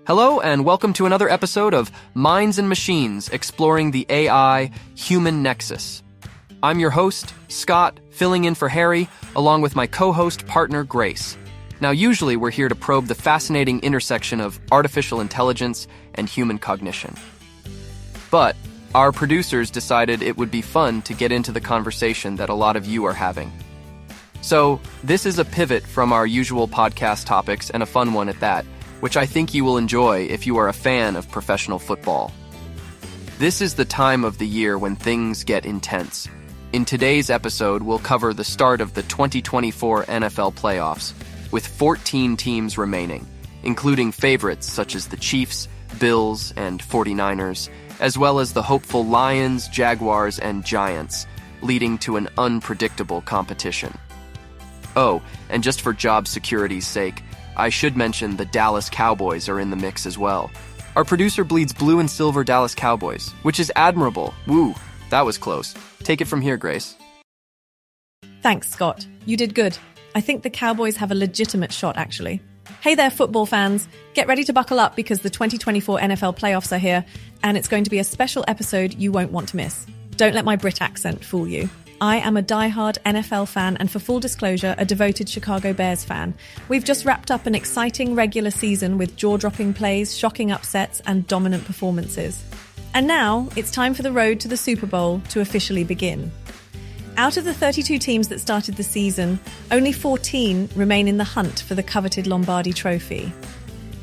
Hello and welcome to another episode of Minds and Machines exploring the AI-human nexus. I'm your host, Scott, filling in for Harry, along with my co-host partner, Grace. Now, usually we're here to probe the fascinating intersection of artificial intelligence and human cognition. But our producers decided it would be fun to get into the conversation that a lot of you are having. So, this is a pivot from our usual podcast topics and a fun one at that, which I think you will enjoy if you are a fan of professional football. This is the time of the year when things get intense. In today's episode, we'll cover the start of the 2024 NFL playoffs, with 14 teams remaining, including favorites such as the Chiefs, Bills, and 49ers, as well as the hopeful Lions, Jaguars, and Giants, leading to an unpredictable competition. Oh, and just for job security's sake, I should mention the Dallas Cowboys are in the mix as well. Our producer bleeds blue and silver Dallas Cowboys, which is admirable. Woo, that was close. Take it from here, Grace. Thanks, Scott. You did good. I think the Cowboys have a legitimate shot, actually. Hey there, football fans. Get ready to buckle up because the 2024 NFL playoffs are here, and it's going to be a special episode you won't want to miss. Don't let my Brit accent fool you. I am a diehard NFL fan and, for full disclosure, a devoted Chicago Bears fan. We've just wrapped up an exciting regular season with jaw-dropping plays, shocking upsets, and dominant performances. And now, it's time for the road to the Super Bowl to officially begin. Out of the 32 teams that started the season, only 14 remain in the hunt for the coveted Lombardi Trophy.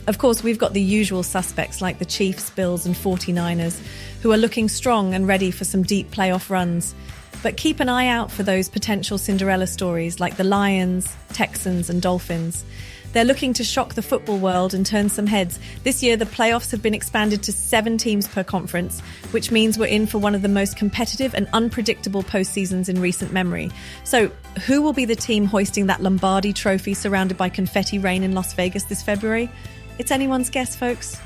Of course, we've got the usual suspects like the Chiefs, Bills, and 49ers, who are looking strong and ready for some deep playoff runs. But keep an eye out for those potential Cinderella stories like the Lions, Texans, and Dolphins. They're looking to shock the football world and turn some heads. This year, the playoffs have been expanded to 7 teams per conference, which means we're in for one of the most competitive and unpredictable postseasons in recent memory. So, who will be the team hoisting that Lombardi Trophy surrounded by confetti rain in Las Vegas this February? It's anyone's guess, folks.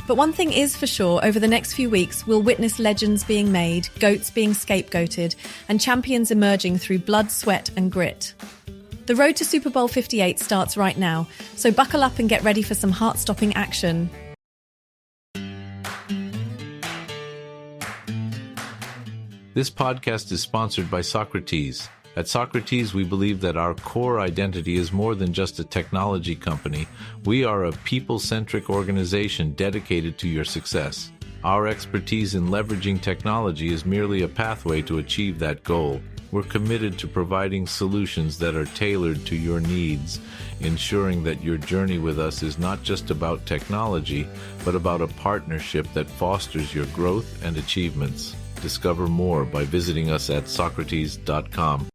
But one thing is for sure, over the next few weeks, we'll witness legends being made, goats being scapegoated, and champions emerging through blood, sweat, and grit. The road to Super Bowl LVIII starts right now, so buckle up and get ready for some heart-stopping action. This podcast is sponsored by Socrates. At Socrates, we believe that our core identity is more than just a technology company. We are a people-centric organization dedicated to your success. Our expertise in leveraging technology is merely a pathway to achieve that goal. We're committed to providing solutions that are tailored to your needs, ensuring that your journey with us is not just about technology, but about a partnership that fosters your growth and achievements. Discover more by visiting us at socrates.com.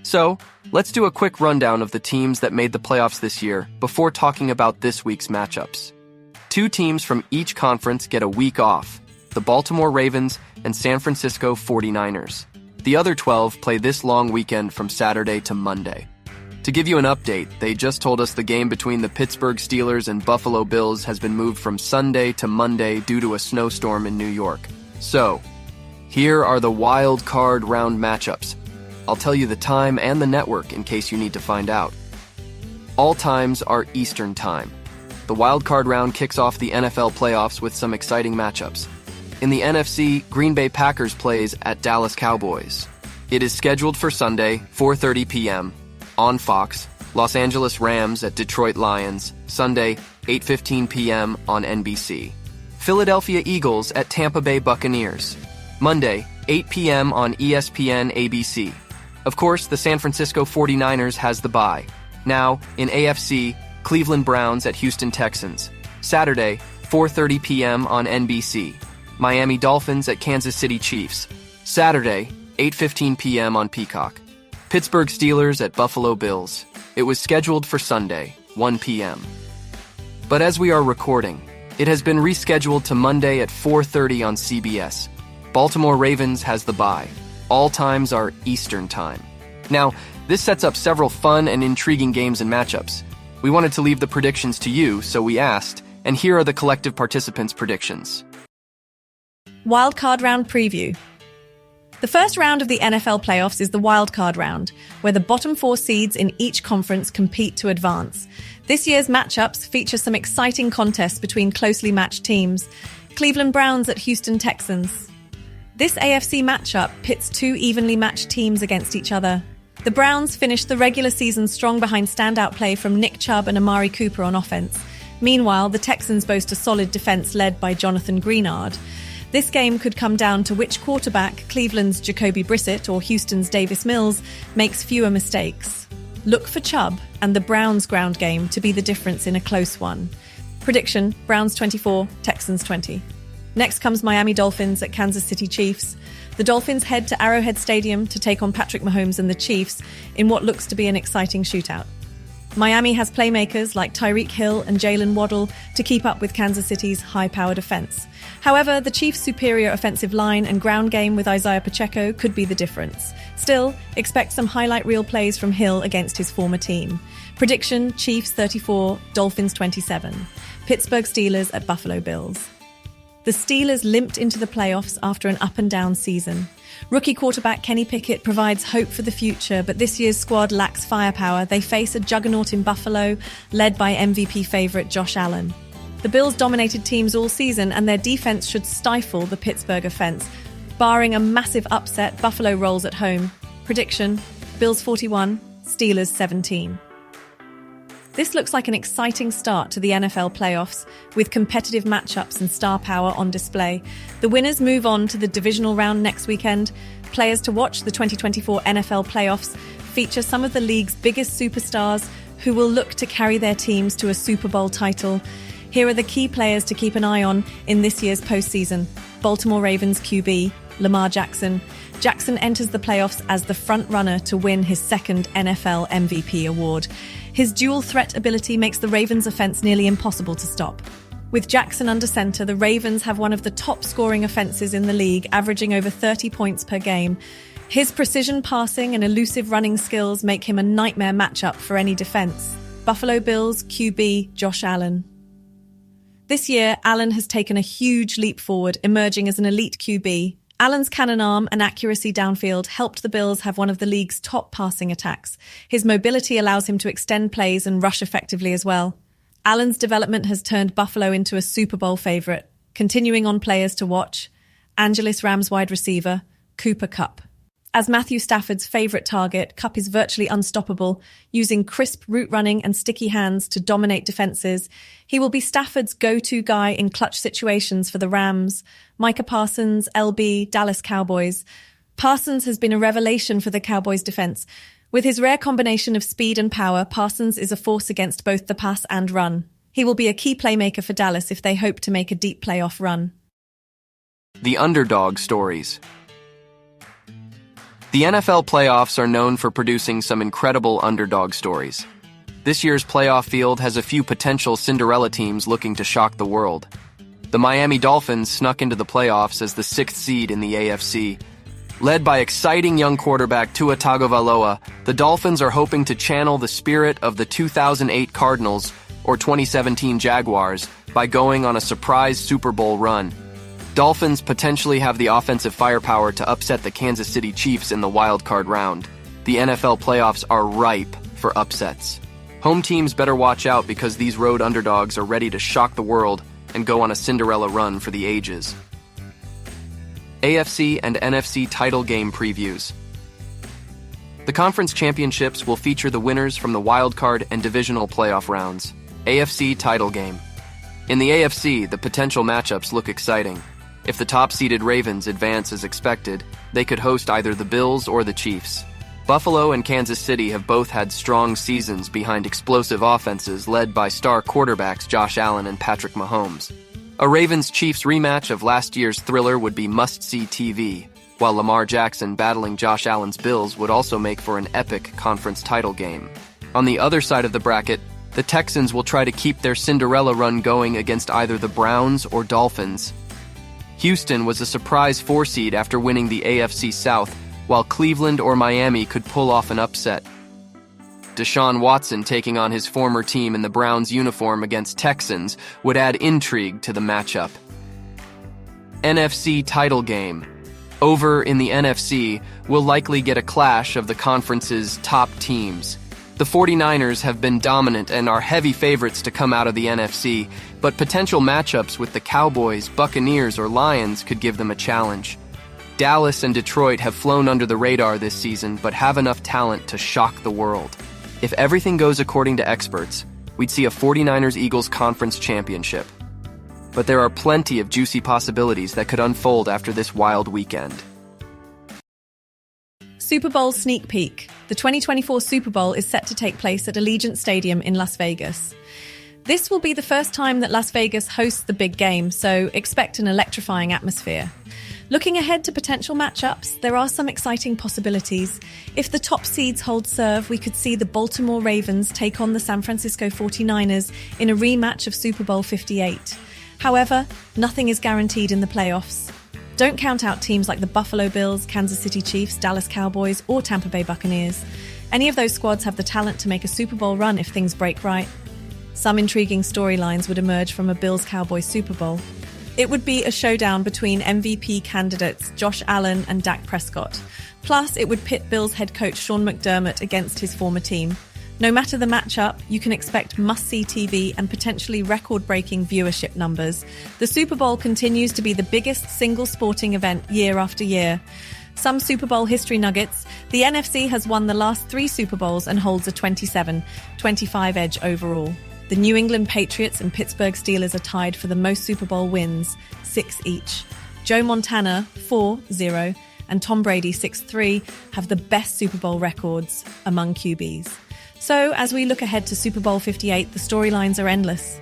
So, let's do a quick rundown of the teams that made the playoffs this year before talking about this week's matchups. 2 teams from each conference get a week off, the Baltimore Ravens and San Francisco 49ers. The other 12 play this long weekend from Saturday to Monday. To give you an update, they just told us the game between the Pittsburgh Steelers and Buffalo Bills has been moved from Sunday to Monday due to a snowstorm in New York. So, here are the wild card round matchups. I'll tell you the time and the network in case you need to find out. All times are Eastern Time. The wild card round kicks off the NFL playoffs with some exciting matchups. In the NFC, Green Bay Packers plays at Dallas Cowboys. It is scheduled for Sunday, 4:30 p.m. on Fox. Los Angeles Rams at Detroit Lions, Sunday, 8:15 p.m. on NBC. Philadelphia Eagles at Tampa Bay Buccaneers, Monday, 8 p.m. on ESPN ABC. Of course, the San Francisco 49ers has the bye. Now, in AFC, Cleveland Browns at Houston Texans, Saturday, 4:30 p.m. on NBC. Miami Dolphins at Kansas City Chiefs, Saturday, 8:15 p.m. on Peacock. Pittsburgh Steelers at Buffalo Bills. It was scheduled for Sunday, 1 p.m. But as we are recording, it has been rescheduled to Monday at 4:30 on CBS. Baltimore Ravens has the bye. All times are Eastern Time. Now, this sets up several fun and intriguing games and matchups. We wanted to leave the predictions to you, so we asked, and here are the collective participants' predictions. Wildcard round preview. The first round of the NFL playoffs is the wildcard round, where the bottom 4 seeds in each conference compete to advance. This year's matchups feature some exciting contests between closely matched teams. Cleveland Browns at Houston Texans. This AFC matchup pits 2 evenly matched teams against each other. The Browns finished the regular season strong behind standout play from Nick Chubb and Amari Cooper on offense. Meanwhile, the Texans boast a solid defense led by Jonathan Greenard. This game could come down to which quarterback, Cleveland's Jacoby Brissett or Houston's Davis Mills, makes fewer mistakes. Look for Chubb and the Browns' ground game to be the difference in a close one. Prediction, Browns 24, Texans 20. Next comes Miami Dolphins at Kansas City Chiefs. The Dolphins head to Arrowhead Stadium to take on Patrick Mahomes and the Chiefs in what looks to be an exciting shootout. Miami has playmakers like Tyreek Hill and Jalen Waddle to keep up with Kansas City's high-powered offense. However, the Chiefs' superior offensive line and ground game with Isaiah Pacheco could be the difference. Still, expect some highlight reel plays from Hill against his former team. Prediction, Chiefs 34, Dolphins 27. Pittsburgh Steelers at Buffalo Bills. The Steelers limped into the playoffs after an up-and-down season. Rookie quarterback Kenny Pickett provides hope for the future, but this year's squad lacks firepower. They face a juggernaut in Buffalo, led by MVP favorite Josh Allen. The Bills dominated teams all season, and their defense should stifle the Pittsburgh offense. Barring a massive upset, Buffalo rolls at home. Prediction, Bills 41, Steelers 17. This looks like an exciting start to the NFL playoffs, with competitive matchups and star power on display. The winners move on to the divisional round next weekend. Players to watch the 2024 NFL playoffs feature some of the league's biggest superstars who will look to carry their teams to a Super Bowl title. Here are the key players to keep an eye on in this year's postseason. Baltimore Ravens QB, Lamar Jackson. Jackson enters the playoffs as the front-runner to win his second NFL MVP award. His dual-threat ability makes the Ravens' offense nearly impossible to stop. With Jackson under center, the Ravens have one of the top-scoring offenses in the league, averaging over 30 points per game. His precision passing and elusive running skills make him a nightmare matchup for any defense. Buffalo Bills QB Josh Allen. This year, Allen has taken a huge leap forward, emerging as an elite QB. Allen's cannon arm and accuracy downfield helped the Bills have one of the league's top passing attacks. His mobility allows him to extend plays and rush effectively as well. Allen's development has turned Buffalo into a Super Bowl favorite. Continuing on players to watch, Angeles Rams wide receiver, Cooper Kupp. As Matthew Stafford's favorite target, Kupp is virtually unstoppable, using crisp route running and sticky hands to dominate defenses. He will be Stafford's go-to guy in clutch situations for the Rams. Micah Parsons, LB, Dallas Cowboys. Parsons has been a revelation for the Cowboys' defense. With his rare combination of speed and power, Parsons is a force against both the pass and run. He will be a key playmaker for Dallas if they hope to make a deep playoff run. The underdog stories. The NFL playoffs are known for producing some incredible underdog stories. This year's playoff field has a few potential Cinderella teams looking to shock the world. The Miami Dolphins snuck into the playoffs as the 6th seed in the AFC. Led by exciting young quarterback Tua Tagovailoa, the Dolphins are hoping to channel the spirit of the 2008 Cardinals or 2017 Jaguars by going on a surprise Super Bowl run. Dolphins potentially have the offensive firepower to upset the Kansas City Chiefs in the wild-card round. The NFL playoffs are ripe for upsets. Home teams better watch out because these road underdogs are ready to shock the world and go on a Cinderella run for the ages. AFC and NFC title game previews. The conference championships will feature the winners from the wild-card and divisional playoff rounds. AFC title game. In the AFC, the potential matchups look exciting. If the top-seeded Ravens advance as expected, they could host either the Bills or the Chiefs. Buffalo and Kansas City have both had strong seasons behind explosive offenses led by star quarterbacks Josh Allen and Patrick Mahomes. A Ravens-Chiefs rematch of last year's thriller would be must-see TV, while Lamar Jackson battling Josh Allen's Bills would also make for an epic conference title game. On the other side of the bracket, the Texans will try to keep their Cinderella run going against either the Browns or Dolphins. Houston was a surprise 4 seed after winning the AFC South, while Cleveland or Miami could pull off an upset. Deshaun Watson taking on his former team in the Browns uniform against Texans would add intrigue to the matchup. NFC title game. Over in the NFC, we'll likely get a clash of the conference's top teams. The 49ers have been dominant and are heavy favorites to come out of the NFC, but potential matchups with the Cowboys, Buccaneers, or Lions could give them a challenge. Dallas and Detroit have flown under the radar this season, but have enough talent to shock the world. If everything goes according to experts, we'd see a 49ers-Eagles conference championship. But there are plenty of juicy possibilities that could unfold after this wild weekend. Super Bowl sneak peek. The 2024 Super Bowl is set to take place at Allegiant Stadium in Las Vegas. This will be the first time that Las Vegas hosts the big game, so expect an electrifying atmosphere. Looking ahead to potential matchups, there are some exciting possibilities. If the top seeds hold serve, we could see the Baltimore Ravens take on the San Francisco 49ers in a rematch of Super Bowl LVIII. However, nothing is guaranteed in the playoffs. Don't count out teams like the Buffalo Bills, Kansas City Chiefs, Dallas Cowboys, or Tampa Bay Buccaneers. Any of those squads have the talent to make a Super Bowl run if things break right. Some intriguing storylines would emerge from a Bills-Cowboys Super Bowl. It would be a showdown between MVP candidates Josh Allen and Dak Prescott. Plus, it would pit Bills head coach Sean McDermott against his former team. No matter the matchup, you can expect must-see TV and potentially record-breaking viewership numbers. The Super Bowl continues to be the biggest single sporting event year after year. Some Super Bowl history nuggets: the NFC has won the last 3 Super Bowls and holds a 27-25 edge overall. The New England Patriots and Pittsburgh Steelers are tied for the most Super Bowl wins, 6 each. Joe Montana, 4-0, and Tom Brady, 6-3, have the best Super Bowl records among QBs. So, as we look ahead to Super Bowl LVIII, the storylines are endless.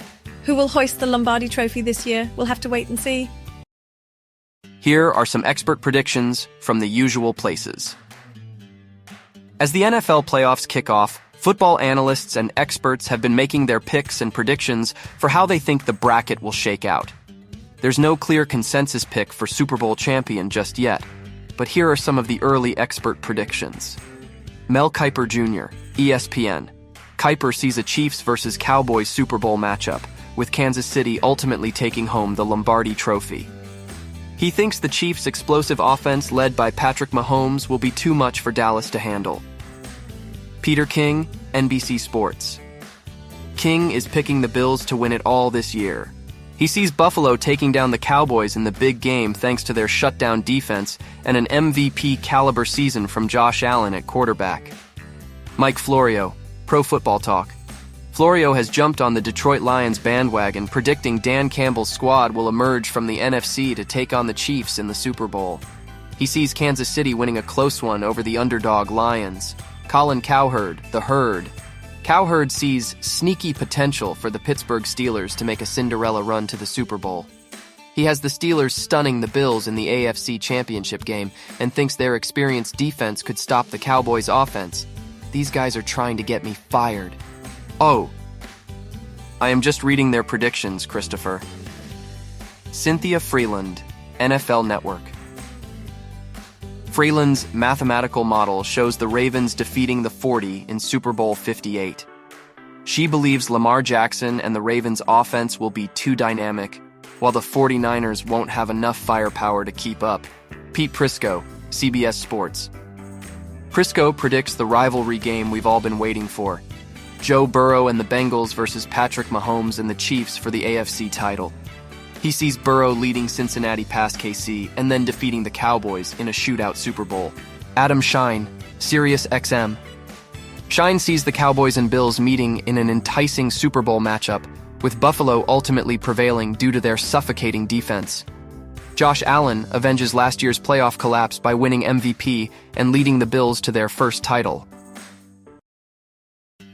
Who will hoist the Lombardi Trophy this year? We'll have to wait and see. Here are some expert predictions from the usual places. As the NFL playoffs kick off, football analysts and experts have been making their picks and predictions for how they think the bracket will shake out. There's no clear consensus pick for Super Bowl champion just yet, but here are some of the early expert predictions. Mel Kiper Jr., ESPN. Kiper sees a Chiefs versus Cowboys Super Bowl matchup, with Kansas City ultimately taking home the Lombardi Trophy. He thinks the Chiefs' explosive offense led by Patrick Mahomes will be too much for Dallas to handle. Peter King, NBC Sports. King is picking the Bills to win it all this year. He sees Buffalo taking down the Cowboys in the big game thanks to their shutdown defense and an MVP-caliber season from Josh Allen at quarterback. Mike Florio, Pro Football Talk. Florio has jumped on the Detroit Lions bandwagon, predicting Dan Campbell's squad will emerge from the NFC to take on the Chiefs in the Super Bowl. He sees Kansas City winning a close one over the underdog Lions. Colin Cowherd, The Herd. Cowherd sees sneaky potential for the Pittsburgh Steelers to make a Cinderella run to the Super Bowl. He has the Steelers stunning the Bills in the AFC Championship game and thinks their experienced defense could stop the Cowboys' offense. These guys are trying to get me fired. Oh, I am just reading their predictions, Christopher. Cynthia Freeland, NFL Network. Freeland's mathematical model shows the Ravens defeating the 40 in Super Bowl LVIII. She believes Lamar Jackson and the Ravens' offense will be too dynamic, while the 49ers won't have enough firepower to keep up. Pete Prisco, CBS Sports. Prisco predicts the rivalry game we've all been waiting for. Joe Burrow and the Bengals versus Patrick Mahomes and the Chiefs for the AFC title. He sees Burrow leading Cincinnati past KC and then defeating the Cowboys in a shootout Super Bowl. Adam Shine, Sirius XM. Shine sees the Cowboys and Bills meeting in an enticing Super Bowl matchup, with Buffalo ultimately prevailing due to their suffocating defense. Josh Allen avenges last year's playoff collapse by winning MVP and leading the Bills to their first title.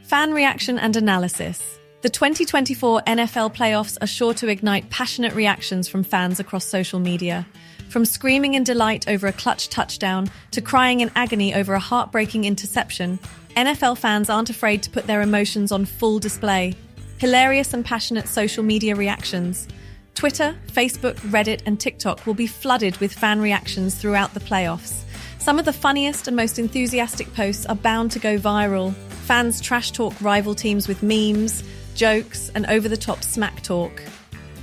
Fan reaction and analysis. The 2024 NFL playoffs are sure to ignite passionate reactions from fans across social media. From screaming in delight over a clutch touchdown to crying in agony over a heartbreaking interception, NFL fans aren't afraid to put their emotions on full display. Hilarious and passionate social media reactions. Twitter, Facebook, Reddit, and TikTok will be flooded with fan reactions throughout the playoffs. Some of the funniest and most enthusiastic posts are bound to go viral. Fans trash talk rival teams with memes, jokes, and over-the-top smack talk.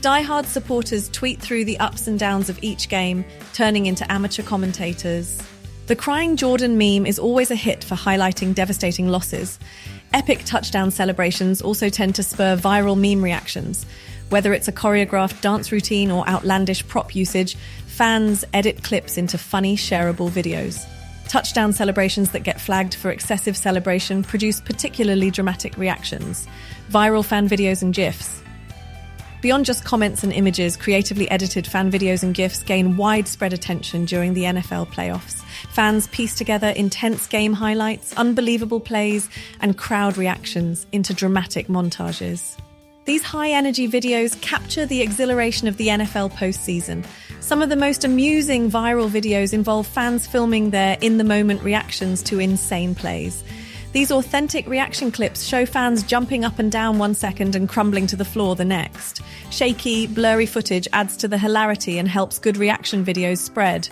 Die-hard supporters tweet through the ups and downs of each game, turning into amateur commentators. The crying Jordan meme is always a hit for highlighting devastating losses. Epic touchdown celebrations also tend to spur viral meme reactions. Whether it's a choreographed dance routine or outlandish prop usage, fans edit clips into funny, shareable videos. Touchdown celebrations that get flagged for excessive celebration produce particularly dramatic reactions. Viral fan videos and GIFs. Beyond just comments and images, creatively edited fan videos and GIFs gain widespread attention during the NFL playoffs. Fans piece together intense game highlights, unbelievable plays, and crowd reactions into dramatic montages. These high-energy videos capture the exhilaration of the NFL postseason. Some of the most amusing viral videos involve fans filming their in-the-moment reactions to insane plays. These authentic reaction clips show fans jumping up and down 1 second and crumbling to the floor the next. Shaky, blurry footage adds to the hilarity and helps good reaction videos spread.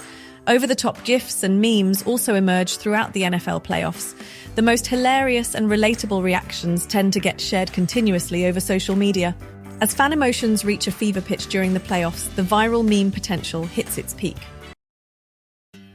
Over-the-top GIFs and memes also emerge throughout the NFL playoffs. The most hilarious and relatable reactions tend to get shared continuously over social media. As fan emotions reach a fever pitch during the playoffs, the viral meme potential hits its peak.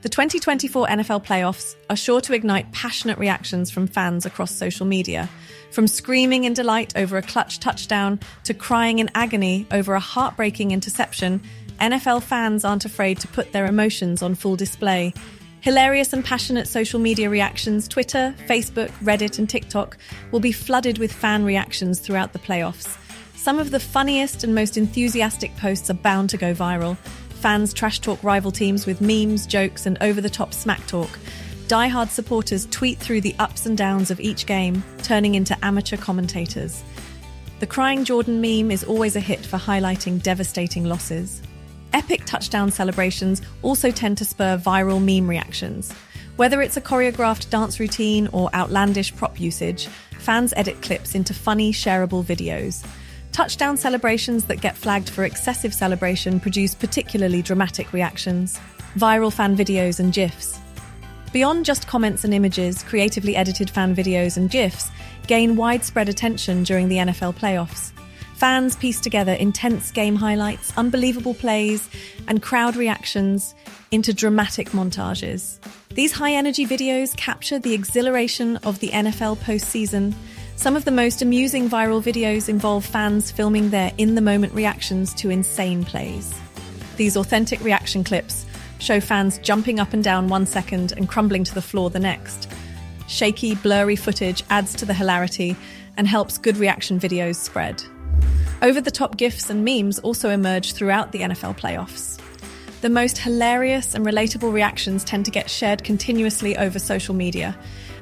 The 2024 NFL playoffs are sure to ignite passionate reactions from fans across social media. From screaming in delight over a clutch touchdown to crying in agony over a heartbreaking interception, NFL fans aren't afraid to put their emotions on full display. Hilarious and passionate social media reactions, Twitter, Facebook, Reddit, and TikTok will be flooded with fan reactions throughout the playoffs. Some of the funniest and most enthusiastic posts are bound to go viral. Fans trash talk rival teams with memes, jokes, and over-the-top smack talk. Die-hard supporters tweet through the ups and downs of each game, turning into amateur commentators. The crying Jordan meme is always a hit for highlighting devastating losses. Epic touchdown celebrations also tend to spur viral meme reactions. Whether it's a choreographed dance routine or outlandish prop usage, fans edit clips into funny, shareable videos. Touchdown celebrations that get flagged for excessive celebration produce particularly dramatic reactions. Viral fan videos and GIFs. Beyond just comments and images, creatively edited fan videos and GIFs gain widespread attention during the NFL playoffs. Fans piece together intense game highlights, unbelievable plays, and crowd reactions into dramatic montages. These high-energy videos capture the exhilaration of the NFL postseason. Some of the most amusing viral videos involve fans filming their in-the-moment reactions to insane plays. These authentic reaction clips show fans jumping up and down 1 second and crumbling to the floor the next. Shaky, blurry footage adds to the hilarity and helps good reaction videos spread. Over-the-top GIFs and memes also emerge throughout the NFL playoffs. The most hilarious and relatable reactions tend to get shared continuously over social media.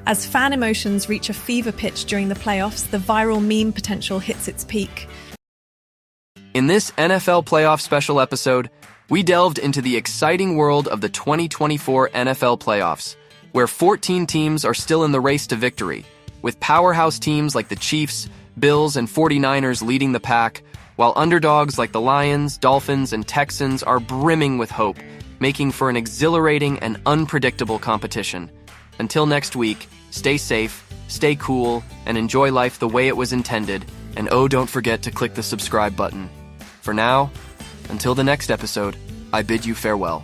As fan emotions reach a fever pitch during the playoffs, the viral meme potential hits its peak. In this NFL playoff special episode, we delved into the exciting world of the 2024 NFL playoffs, where 14 teams are still in the race to victory, with powerhouse teams like the Chiefs, Bills, and 49ers leading the pack, while underdogs like the Lions, Dolphins, and Texans are brimming with hope, making for an exhilarating and unpredictable competition. Until next week, stay safe, stay cool, and enjoy life the way it was intended, and oh, don't forget to click the subscribe button. For now, until the next episode, I bid you farewell.